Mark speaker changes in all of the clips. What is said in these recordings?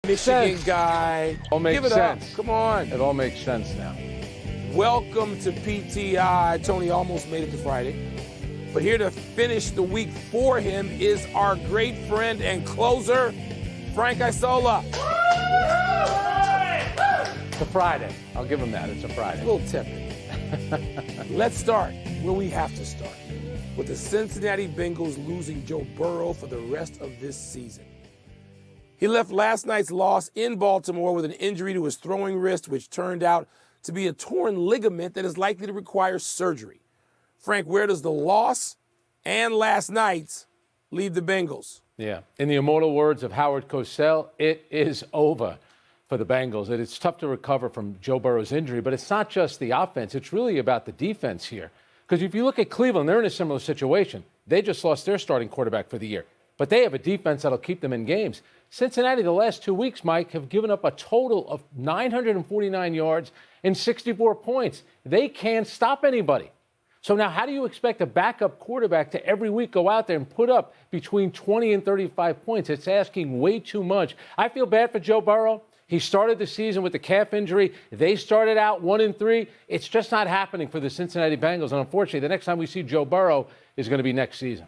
Speaker 1: Michigan guy.
Speaker 2: All makes
Speaker 1: Give it
Speaker 2: sense.
Speaker 1: up. Come on.
Speaker 2: It all makes sense now.
Speaker 1: Welcome to PTI. Tony almost made it to Friday. But here to finish the week for him is our great friend and closer, Frank Isola.
Speaker 2: It's a Friday. I'll give him that. It's a Friday.
Speaker 1: A little tepid. Let's start where we have to start, with the Cincinnati Bengals losing Joe Burrow for the rest of this season. He left last night's loss in Baltimore with an injury to his throwing wrist, which turned out to be a torn ligament that is likely to require surgery. Frank, where does the loss and last night's leave the Bengals?
Speaker 2: Yeah. In the immortal words of Howard Cosell, it is over for the Bengals. It's tough to recover from Joe Burrow's injury, but it's not just the offense. It's really about the defense here. Because if you look at Cleveland, they're in a similar situation. They just lost their starting quarterback for the year. But they have a defense that'll keep them in games. Cincinnati, the last 2 weeks, Mike, have given up a total of 949 yards and 64 points. They can't stop anybody. So now how do you expect a backup quarterback to every week go out there and put up between 20 and 35 points? It's asking way too much. I feel bad for Joe Burrow. He started the season with a calf injury. They started out 1-3. It's just not happening for the Cincinnati Bengals. And unfortunately, the next time we see Joe Burrow is going to be next season.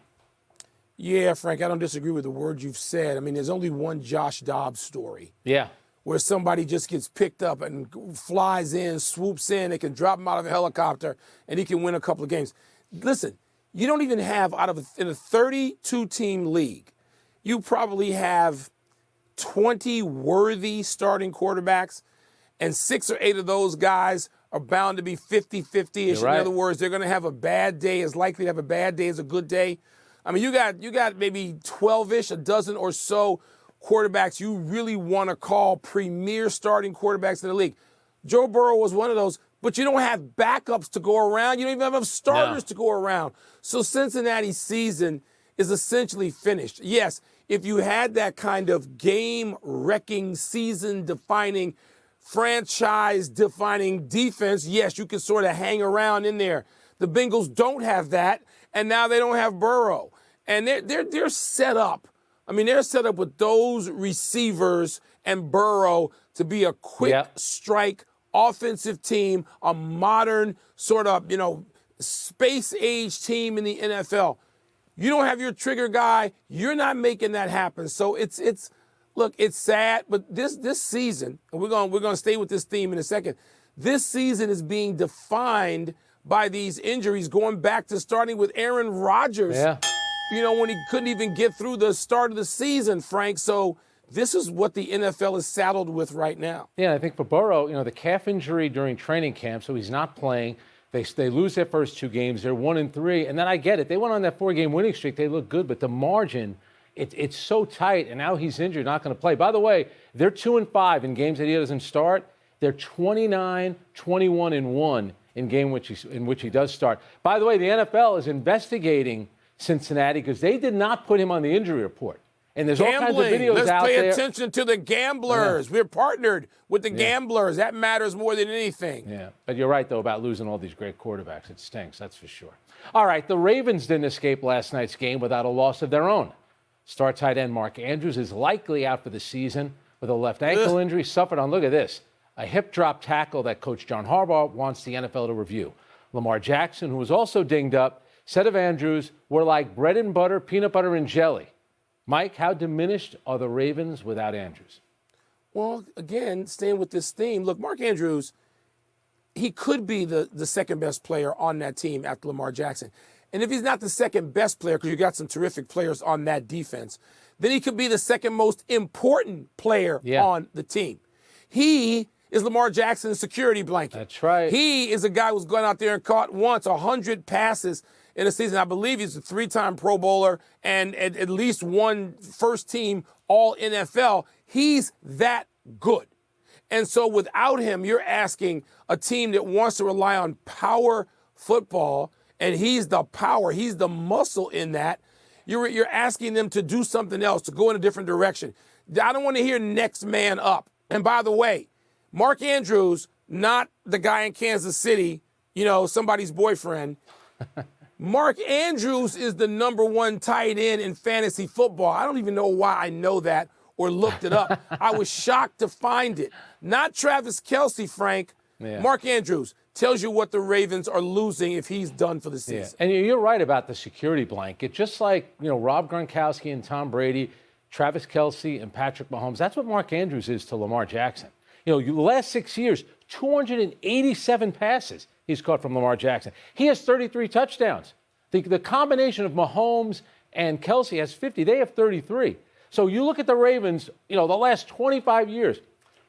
Speaker 1: Yeah, Frank, I don't disagree with the words you've said. I mean, there's only one Josh Dobbs story.
Speaker 2: Yeah.
Speaker 1: Where somebody just gets picked up and flies in, swoops in, they can drop him out of a helicopter, and he can win a couple of games. Listen, you don't even have, in a 32-team league, you probably have 20 worthy starting quarterbacks, and 6 or 8 of those guys are bound to be 50-50-ish.
Speaker 2: Right.
Speaker 1: In other words, they're going to have a bad day, as likely to have a bad day as a good day. I mean, you got maybe 12-ish, a dozen or so quarterbacks you really want to call premier starting quarterbacks in the league. Joe Burrow was one of those, but you don't have backups to go around. You don't even have enough starters to go around. So Cincinnati's season is essentially finished. Yes, if you had that kind of game-wrecking, season-defining, franchise-defining defense, yes, you could sort of hang around in there. The Bengals don't have that, and now they don't have Burrow. And they're set up. I mean, they're set up with those receivers and Burrow to be a quick strike offensive team, a modern sort of, space-age team in the NFL. You don't have your trigger guy. You're not making that happen. So it's sad, but this season, and we're going to stay with this theme in a second. This season is being defined by these injuries, going back to starting with Aaron Rodgers.
Speaker 2: Yeah.
Speaker 1: When he couldn't even get through the start of the season, Frank. So this is what the NFL is saddled with right now.
Speaker 2: Yeah, I think for Burrow, the calf injury during training camp, so he's not playing. They lose their first 2 games. They're 1-3. And then I get it. They went on that 4-game winning streak. They look good, but the margin, it's so tight. And now he's injured, not going to play. By the way, they're 2-5 in games that he doesn't start. They're 29-21-1 in game in which he does start. By the way, the NFL is investigating Cincinnati because they did not put him on the injury report. And there's all kinds of videos
Speaker 1: Let's
Speaker 2: out there.
Speaker 1: pay attention to the gamblers. Yeah. We're partnered with the gamblers. That matters more than anything.
Speaker 2: Yeah, but you're right, though, about losing all these great quarterbacks. It stinks, that's for sure. All right, the Ravens didn't escape last night's game without a loss of their own. Star tight end Mark Andrews is likely out for the season with a left ankle injury suffered on, look at this, a hip drop tackle that Coach John Harbaugh wants the NFL to review. Lamar Jackson, who was also dinged up, said of Andrews, "We're like bread and butter, peanut butter and jelly." Mike, how diminished are the Ravens without Andrews?
Speaker 1: Well, again, staying with this theme, look, Mark Andrews, he could be the second best player on that team after Lamar Jackson. And if he's not the second best player, because you got some terrific players on that defense, then he could be the second most important player on the team. He is Lamar Jackson's security blanket.
Speaker 2: That's right.
Speaker 1: He is a guy who's gone out there and caught 100 passes in a season. I believe he's a 3-time Pro Bowler and at least one first-team All-NFL. He's that good. And so without him, you're asking a team that wants to rely on power football, and he's the power, he's the muscle in that. You're asking them to do something else, to go in a different direction. I don't want to hear next man up. And by the way, Mark Andrews, not the guy in Kansas City, somebody's boyfriend. Mark Andrews is the number 1 tight end in fantasy football. I don't even know why I know that or looked it up. I was shocked to find it. Not Travis Kelce, Frank.
Speaker 2: Yeah.
Speaker 1: Mark Andrews tells you what the Ravens are losing if he's done for the season.
Speaker 2: Yeah. And you're right about the security blanket. Just like, Rob Gronkowski and Tom Brady, Travis Kelce and Patrick Mahomes, that's what Mark Andrews is to Lamar Jackson. The last 6 years, 287 passes he's caught from Lamar Jackson. He has 33 touchdowns. The combination of Mahomes and Kelce has 50. They have 33. So you look at the Ravens, the last 25 years,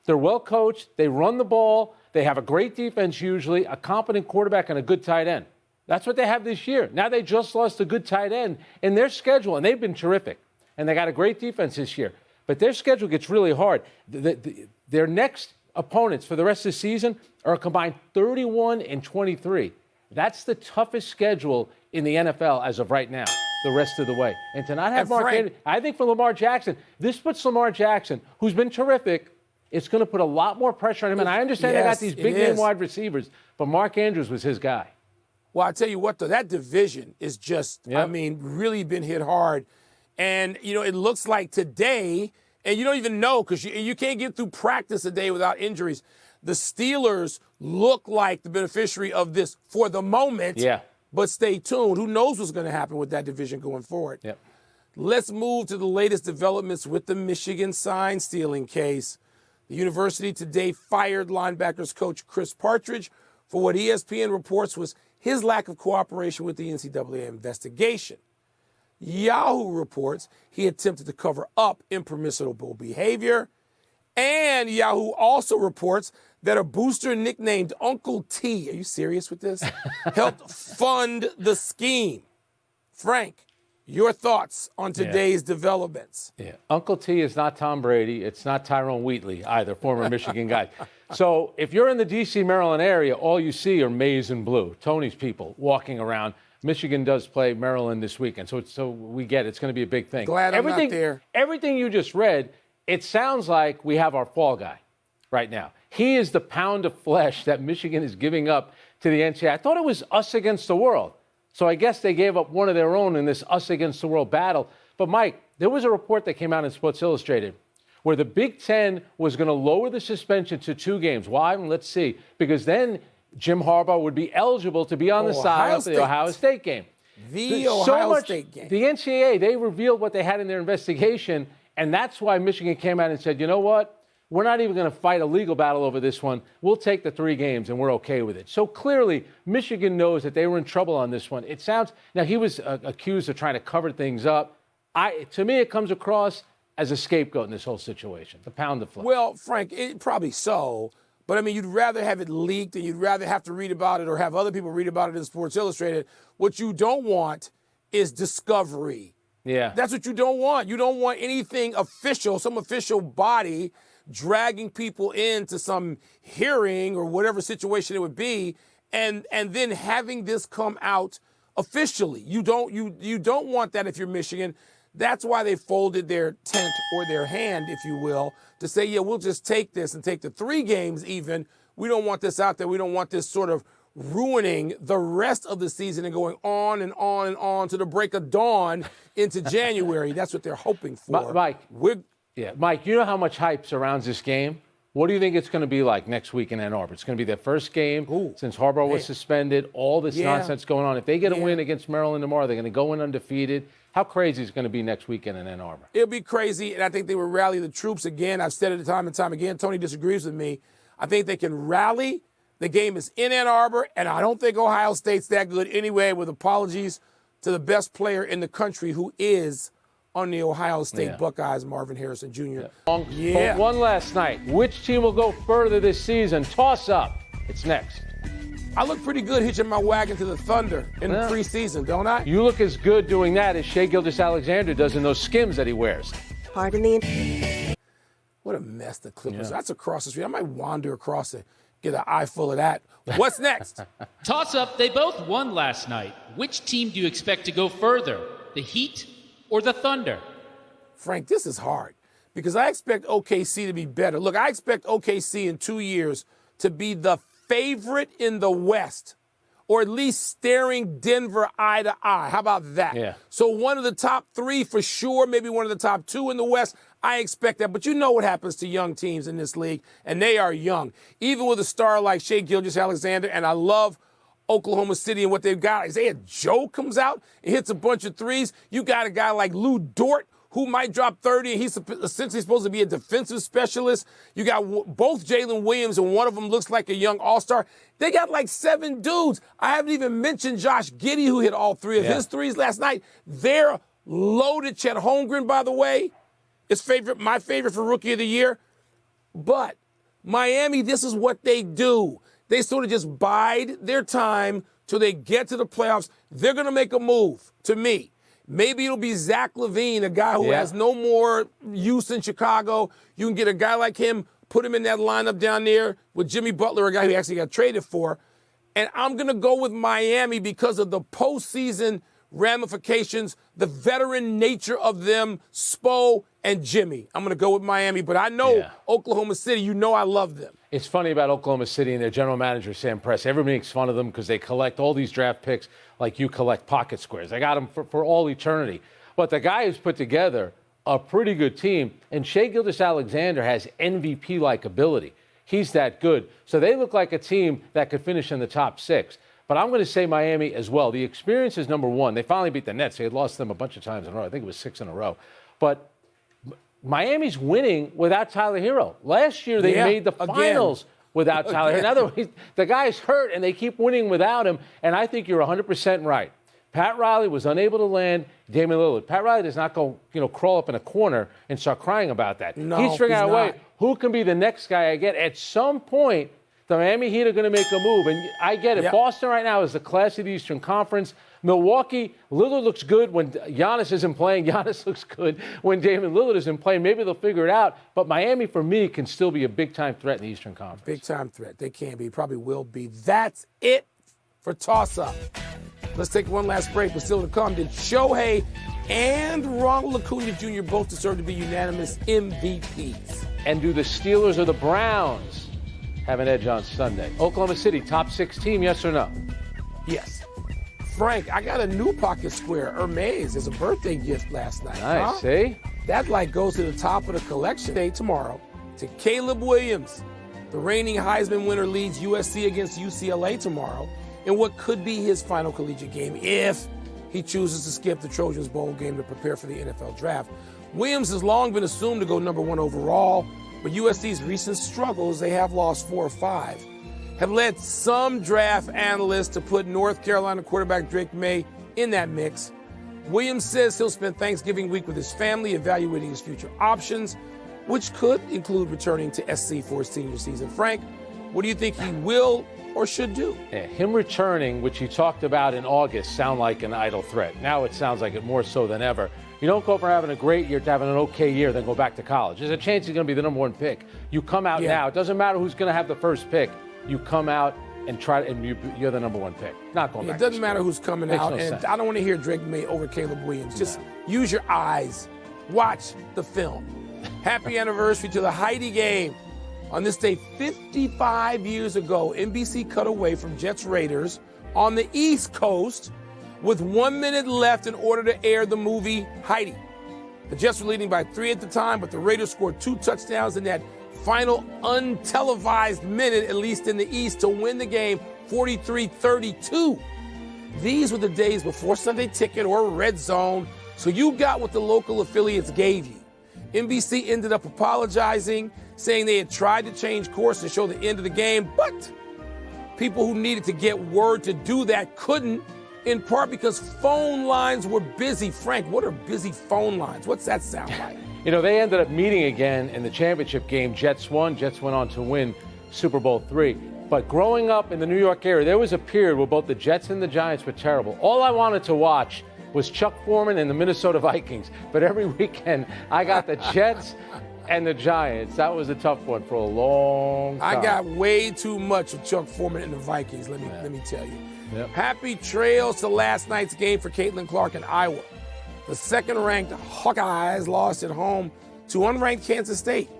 Speaker 2: they're well coached. They run the ball. They have a great defense usually, a competent quarterback, and a good tight end. That's what they have this year. Now they just lost a good tight end in their schedule, and they've been terrific. And they got a great defense this year. But their schedule gets really hard. Their next opponents for the rest of the season are a combined 31 and 23. That's the toughest schedule in the NFL as of right now, the rest of the way. And to not have Mark Andrews, I think for Lamar Jackson, this puts Lamar Jackson, who's been terrific, it's going to put a lot more pressure on him. And I understand they got these big-name wide receivers, but Mark Andrews was his guy.
Speaker 1: Well, I tell you what, though, that division is just, really been hit hard. And, it looks like today, and you don't even know because you can't get through practice a day without injuries. The Steelers look like the beneficiary of this for the moment.
Speaker 2: Yeah.
Speaker 1: But stay tuned. Who knows what's going to happen with that division going forward?
Speaker 2: Yep.
Speaker 1: Let's move to the latest developments with the Michigan sign stealing case. The university today fired linebackers coach Chris Partridge for what ESPN reports was his lack of cooperation with the NCAA investigation. Yahoo reports he attempted to cover up impermissible behavior. And Yahoo also reports that a booster nicknamed Uncle T, are you serious with this? Helped fund the scheme. Frank, your thoughts on today's developments?
Speaker 2: Yeah, Uncle T is not Tom Brady. It's not Tyrone Wheatley either, former Michigan guy. So if you're in the D.C., Maryland area, all you see are maize and blue, Tony's people walking around. Michigan does play Maryland this weekend, so we get it. It's going to be a big thing.
Speaker 1: Glad I'm not there.
Speaker 2: Everything you just read, it sounds like we have our fall guy right now. He is the pound of flesh that Michigan is giving up to the NCAA. I thought it was us against the world. So I guess they gave up one of their own in this us against the world battle. But, Mike, there was a report that came out in Sports Illustrated where the Big Ten was going to lower the suspension to 2 games. Why? Let's see. Because then Jim Harbaugh would be eligible to be on the side for the Ohio State game.
Speaker 1: The Ohio State game.
Speaker 2: The NCAA, they revealed what they had in their investigation, and that's why Michigan came out and said, you know what? We're not even going to fight a legal battle over this one. We'll take the 3 games, and we're okay with it. So clearly, Michigan knows that they were in trouble on this one. It sounds – now, he was accused of trying to cover things up. To me, it comes across as a scapegoat in this whole situation, the pound of flesh.
Speaker 1: Well, Frank, probably so. But, I mean, you'd rather have it leaked and you'd rather have to read about it or have other people read about it in Sports Illustrated. What you don't want is discovery.
Speaker 2: Yeah.
Speaker 1: That's what you don't want. You don't want anything official, some official body dragging people into some hearing or whatever situation it would be and then having this come out officially. You don't want that if you're Michigan. That's why they folded their tent or their hand, if you will, to say, yeah, we'll just take this and take the 3 games even. We don't want this out there. We don't want this sort of ruining the rest of the season and going on and on and on to the break of dawn into January. That's what they're hoping for.
Speaker 2: Mike, Mike, you know how much hype surrounds this game? What do you think it's going to be like next week in Ann Arbor? It's going to be their first game since Harbaugh was suspended, all this nonsense going on. If they get a win against Maryland tomorrow, they're going to go in undefeated. How crazy is it going to be next weekend in Ann Arbor?
Speaker 1: It'll be crazy, and I think they will rally the troops again. I've said it time and time again. Tony disagrees with me. I think they can rally. The game is in Ann Arbor, and I don't think Ohio State's that good anyway, with apologies to the best player in the country who is on the Ohio State Buckeyes, Marvin Harrison Jr.
Speaker 2: One last night. Which team will go further this season? Toss up. It's next.
Speaker 1: I look pretty good hitching my wagon to the Thunder in the preseason, don't I?
Speaker 2: You look as good doing that as Shai Gilgeous-Alexander does in those Skims that he wears.
Speaker 3: Pardon me.
Speaker 1: What a mess the Clippers. That's across the street. I might wander across it, get an eye full of that. What's next?
Speaker 4: Toss up. They both won last night. Which team do you expect to go further? The Heat or the Thunder?
Speaker 1: Frank, this is hard because I expect OKC to be better. Look, I expect OKC in 2 years to be the favorite in the West, or at least staring Denver eye to eye. How about that?
Speaker 2: Yeah.
Speaker 1: So one of the top 3 for sure, maybe one of the top 2 in the West. I expect that. But you know what happens to young teams in this league, and they are young. Even with a star like Shai Gilgeous-Alexander, and I love Oklahoma City and what they've got. Isaiah Joe comes out and hits a bunch of threes. You got a guy like Lou Dort who might drop 30, and he's essentially supposed to be a defensive specialist. You got both Jalen Williams, and one of them looks like a young all-star. They got like 7 dudes. I haven't even mentioned Josh Giddey, who hit all 3 of his threes last night. They're loaded. Chet Holmgren, by the way, is my favorite for Rookie of the Year. But Miami, this is what they do. They sort of just bide their time till they get to the playoffs. They're going to make a move, to me. Maybe it'll be Zach LaVine, a guy who has no more use in Chicago. You can get a guy like him, put him in that lineup down there with Jimmy Butler, a guy who actually got traded for. And I'm going to go with Miami because of the postseason ramifications, the veteran nature of them, Spo and Jimmy. I'm going to go with Miami, but I know Oklahoma City, you know I love them.
Speaker 2: It's funny about Oklahoma City and their general manager, Sam Press. Everybody makes fun of them because they collect all these draft picks like you collect pocket squares. They got them for all eternity. But the guy who's put together a pretty good team, and Shai Gilgeous-Alexander has MVP-like ability. He's that good. So they look like a team that could finish in the top 6. But I'm going to say Miami as well. The experience is number one. They finally beat the Nets. They had lost them a bunch of times in a row. I think it was 6 in a row. But Miami's winning without Tyler Hero. Last year they made the finals without Tyler Hero. In other words, the guy's hurt and they keep winning without him. And I think you're 100% right. Pat Riley was unable to land Damian Lillard. Pat Riley does not go, crawl up in a corner and start crying about that.
Speaker 1: No,
Speaker 2: he's figuring out a way.
Speaker 1: not.
Speaker 2: Who can be the next guy I get? At some point, the Miami Heat are going to make a move. And I get it. Boston right now is the class of the Eastern Conference. Milwaukee, Lillard looks good when Giannis isn't playing. Giannis looks good when Damian Lillard isn't playing. Maybe they'll figure it out. But Miami, for me, can still be a big-time threat in the Eastern Conference.
Speaker 1: Big-time threat. They can be. Probably will be. That's it for Toss-Up. Let's take one last break, but still to come. Did Shohei and Ronald Acuna Jr. both deserve to be unanimous MVPs?
Speaker 2: And do the Steelers or the Browns have an edge on Sunday? Oklahoma City, top 6 team, yes or no?
Speaker 1: Yes. Frank, I got a new pocket square, Hermes, as a birthday gift last night.
Speaker 2: Nice, see?
Speaker 1: That goes to the top of the collection day tomorrow to Caleb Williams. The reigning Heisman winner leads USC against UCLA tomorrow in what could be his final collegiate game if he chooses to skip the Trojans Bowl game to prepare for the NFL draft. Williams has long been assumed to go number 1 overall, but USC's recent struggles, they have lost 4 or 5, have led some draft analysts to put North Carolina quarterback Drake May in that mix. Williams says he'll spend Thanksgiving week with his family evaluating his future options, which could include returning to SC for his senior season. Frank, what do you think he will or should do?
Speaker 2: Yeah, him returning, which he talked about in August, sound like an idle threat. Now it sounds like it more so than ever. You don't go from having a great year to having an okay year, then go back to college. There's a chance he's going to be the number 1 pick. You come out now. It doesn't matter who's going to have the first pick. You come out and try, and you're the number 1 pick. Not going back.
Speaker 1: It doesn't matter who's coming out, and I don't want to hear Drake May over Caleb Williams. Just use your eyes. Watch the film. Happy anniversary to the Heidi game. On this day 55 years ago, NBC cut away from Jets Raiders on the East Coast with 1 minute left in order to air the movie Heidi. The Jets were leading by 3 at the time, but the Raiders scored 2 touchdowns in that final untelevised minute, at least in the East, to win the game 43-32. These were the days before Sunday Ticket or Red Zone, so you got what the local affiliates gave you. NBC ended up apologizing, saying they had tried to change course to show the end of the game, but people who needed to get word to do that couldn't, in part because phone lines were busy. Frank, what are busy phone lines? What's that sound like?
Speaker 2: They ended up meeting again in the championship game. Jets won. Jets went on to win Super Bowl III. But growing up in the New York area, there was a period where both the Jets and the Giants were terrible. All I wanted to watch was Chuck Foreman and the Minnesota Vikings. But every weekend, I got the Jets and the Giants. That was a tough one for a long time.
Speaker 1: I got way too much of Chuck Foreman and the Vikings, let me tell you. Yep. Happy trails to last night's game for Caitlin Clark in Iowa. The second-ranked Hawkeyes lost at home to unranked Kansas State.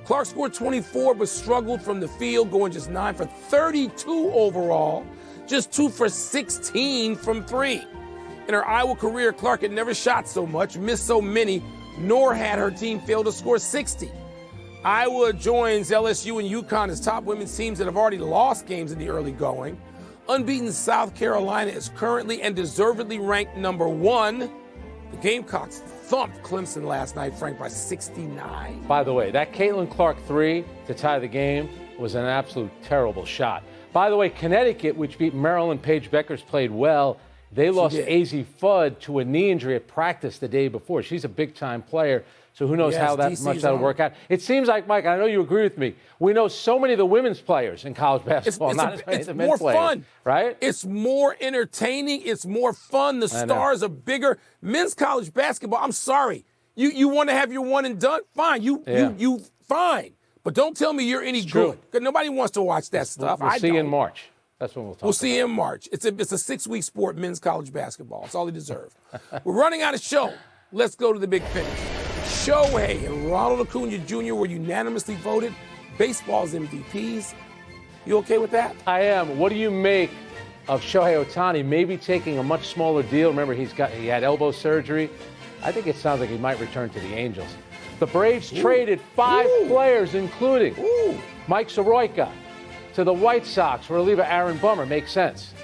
Speaker 1: Clark scored 24 but struggled from the field, going just 9 for 32 overall, just 2 for 16 from 3. In her Iowa career, Clark had never shot so much, missed so many, nor had her team failed to score 60. Iowa joins LSU and UConn as top women's teams that have already lost games in the early going. Unbeaten South Carolina is currently and deservedly ranked number 1. The Gamecocks thumped Clemson last night, Frank, by 69.
Speaker 2: By the way, that Caitlin Clark 3 to tie the game was an absolute terrible shot. By the way, Connecticut, which beat Maryland, Paige Beckers played well. They lost AZ Fudd to a knee injury at practice the day before. She's a big-time player, so who knows how that much that'll work out. It seems like, Mike, I know you agree with me, we know so many of the women's players in college basketball, not as many of the men's players.
Speaker 1: It's more fun.
Speaker 2: Right?
Speaker 1: It's more entertaining. It's more fun. The stars are bigger. Men's college basketball, I'm sorry. You want to have your one and done? Fine. You fine. But don't tell me you're any good. Because nobody wants to watch that stuff.
Speaker 2: We'll see you in March. That's when we'll talk.
Speaker 1: We'll see you in March. It's a 6-week sport, men's college basketball. It's all they deserve. We're running out of show. Let's go to the big finish. Shohei and Ronald Acuna Jr. were unanimously voted baseball's MVPs. You okay with that?
Speaker 2: I am. What do you make of Shohei Ohtani maybe taking a much smaller deal? Remember, he had elbow surgery. I think it sounds like he might return to the Angels. The Braves traded 5 players, including Mike Soroka, to the White Sox for reliever Aaron Bummer. Makes sense.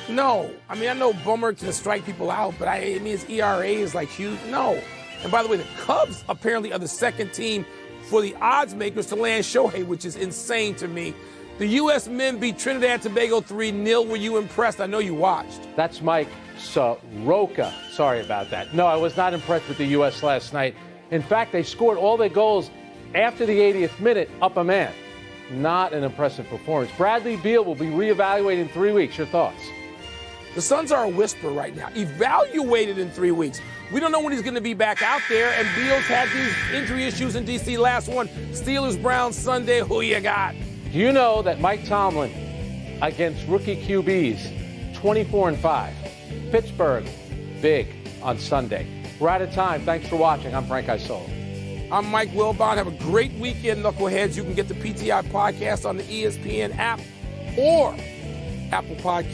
Speaker 1: No. I mean, I know Bummer can strike people out, but I mean, his ERA is like huge. No. And by the way, the Cubs apparently are the second team for the odds makers to land Shohei, which is insane to me. The U.S. men beat Trinidad and Tobago 3-0. Were you impressed? I know you watched.
Speaker 2: That's Mike Soroka. Sorry about that. No, I was not impressed with the U.S. last night. In fact, they scored all their goals after the 80th minute, up a man. Not an impressive performance. Bradley Beal will be reevaluated in 3 weeks. Your thoughts?
Speaker 1: The Suns are a whisper right now. Evaluated in 3 weeks. We don't know when he's going to be back out there, and Beal's had these injury issues in D.C. Last one, Steelers-Browns Sunday. Who you got?
Speaker 2: Do you know that Mike Tomlin against rookie QBs, 24-5. Pittsburgh, big on Sunday. We're out of time. Thanks for watching. I'm Frank Isola.
Speaker 1: I'm Mike Wilbon. Have a great weekend, Knuckleheads. You can get the PTI podcast on the ESPN app or Apple Podcast.